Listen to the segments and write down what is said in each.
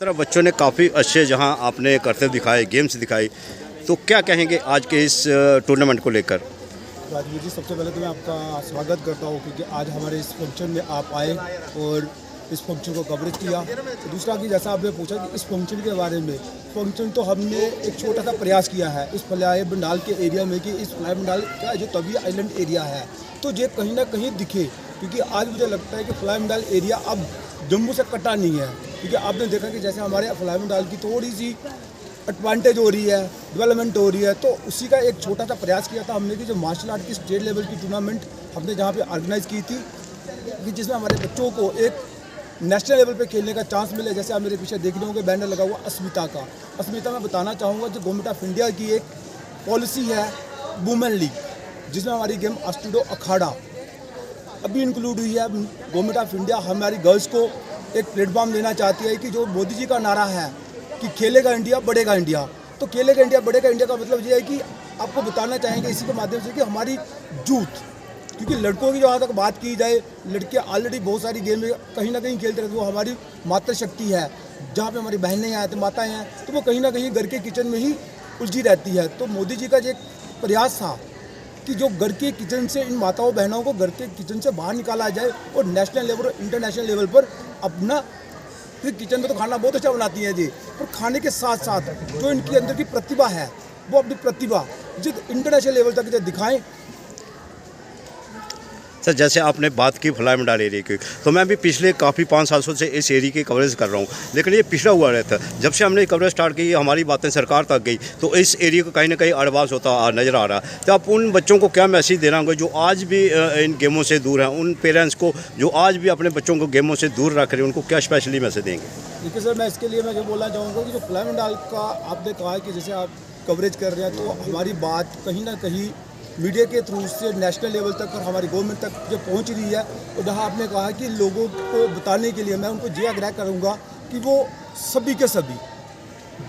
तरह बच्चों ने काफ़ी अच्छे जहां आपने करते दिखाए, गेम्स दिखाई, तो क्या कहेंगे आज के इस टूर्नामेंट को लेकर? राजवीर जी, सबसे पहले तो मैं आपका स्वागत करता हूँ क्योंकि आज हमारे इस फंक्शन में आप आए और इस फंक्शन को कवरेज किया। तो दूसरा कि जैसा आपने पूछा कि इस फंक्शन के बारे में, फंक्शन तो हमने एक छोटा सा प्रयास किया है इस फ्लाई बंडाल के एरिया में कि इस फ्लाई बंडाल का जो तवी आइलैंड एरिया है तो ये कहीं ना कहीं दिखे, क्योंकि आज मुझे लगता है कि फ्लाई बंडाल एरिया अब जम्मू से कटा नहीं है। क्योंकि आपने देखा कि जैसे हमारे फ्लाई बंडाल की थोड़ी सी एडवांटेज हो रही है, डेवलपमेंट हो रही है, तो उसी का एक छोटा सा प्रयास किया था हमने कि जो मार्शल आर्ट की स्टेट लेवल की टूर्नामेंट हमने जहाँ पे ऑर्गेनाइज़ की थी कि जिसमें हमारे बच्चों को एक नेशनल लेवल पे खेलने का चांस मिले। जैसे आप मेरे पीछे देख रहे होंगे बैनर लगा हुआ अस्मिता का। अस्मिता मैं बताना चाहूँगा जो गवर्नमेंट ऑफ इंडिया की एक पॉलिसी है वुमेन लीग, जिसमें हमारी गेम अस्टूडो अखाड़ा अभी इंक्लूड हुई है। गवर्नमेंट ऑफ इंडिया हमारी गर्ल्स को एक प्लेटफॉर्म देना चाहती है कि जो मोदी जी का नारा है कि खेलेगा इंडिया बढ़ेगा इंडिया, तो खेलेगा इंडिया बढ़ेगा इंडिया का मतलब ये है कि आपको बताना चाहेंगे इसी के माध्यम से कि हमारी यूथ, क्योंकि लड़कों की जहाँ तक बात की जाए, लड़के ऑलरेडी बहुत सारी गेम में कहीं ना कहीं खेलते रहते हैं। वो हमारी मातृशक्ति है, जहाँ पे हमारी बहनें हैं, माताएँ हैं, तो वो कहीं ना कहीं घर के किचन में ही उलझी रहती है। तो मोदी जी का जो एक प्रयास था कि जो घर के किचन से इन माताओं बहनों को घर के किचन से बाहर निकाला जाए और नेशनल लेवल और इंटरनेशनल लेवल पर अपना, फिर किचन में तो खाना बहुत अच्छा बनाती हैं जी, पर खाने के साथ साथ जो इनकी अंदर की प्रतिभा है वो अपनी प्रतिभा जो इंटरनेशनल लेवल तक जो दिखाएं। सर, जैसे आपने बात की फ्लाई मंडाल एरिया की, तो मैं भी पिछले काफ़ी 5 सालों से इस एरिया की कवरेज कर रहा हूँ, लेकिन ये पिछड़ा हुआ रहता है। जब से हमने कवरेज स्टार्ट की, हमारी बातें सरकार तक गई, तो इस एरिया को कहीं ना कहीं एडवांस होता नज़र आ रहा है। तो आप उन बच्चों को क्या मैसेज देना होगा जो आज भी इन गेमों से दूर हैं, उन पेरेंट्स को जो आज भी अपने बच्चों को गेमों से दूर रख रहे हैं, उनको क्या स्पेशली मैसेज देंगे? देखिए सर, मैं इसके लिए मैं जो बोलना चाहूँगा कि जो फ्लाई मंडाल का आपने कहा है कि जैसे आप कवरेज कर रहे हैं, तो हमारी बात कहीं ना कहीं मीडिया के थ्रू से नेशनल लेवल तक और हमारी गवर्नमेंट तक जो पहुंच रही है। और जहां आपने कहा कि लोगों को बताने के लिए मैं उनको ये आग्रह करूंगा कि वो सभी के सभी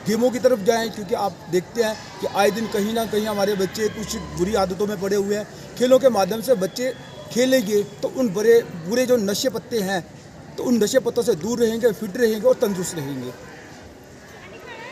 गेमों की तरफ जाएं, क्योंकि आप देखते हैं कि आए दिन कहीं ना कहीं हमारे बच्चे कुछ बुरी आदतों में पड़े हुए हैं। खेलों के माध्यम से बच्चे खेलेंगे तो उन बुरे जो नशे पत्ते हैं, तो उन नशे पत्तों से दूर रहेंगे, फिट रहेंगे और तंदुरुस्त रहेंगे।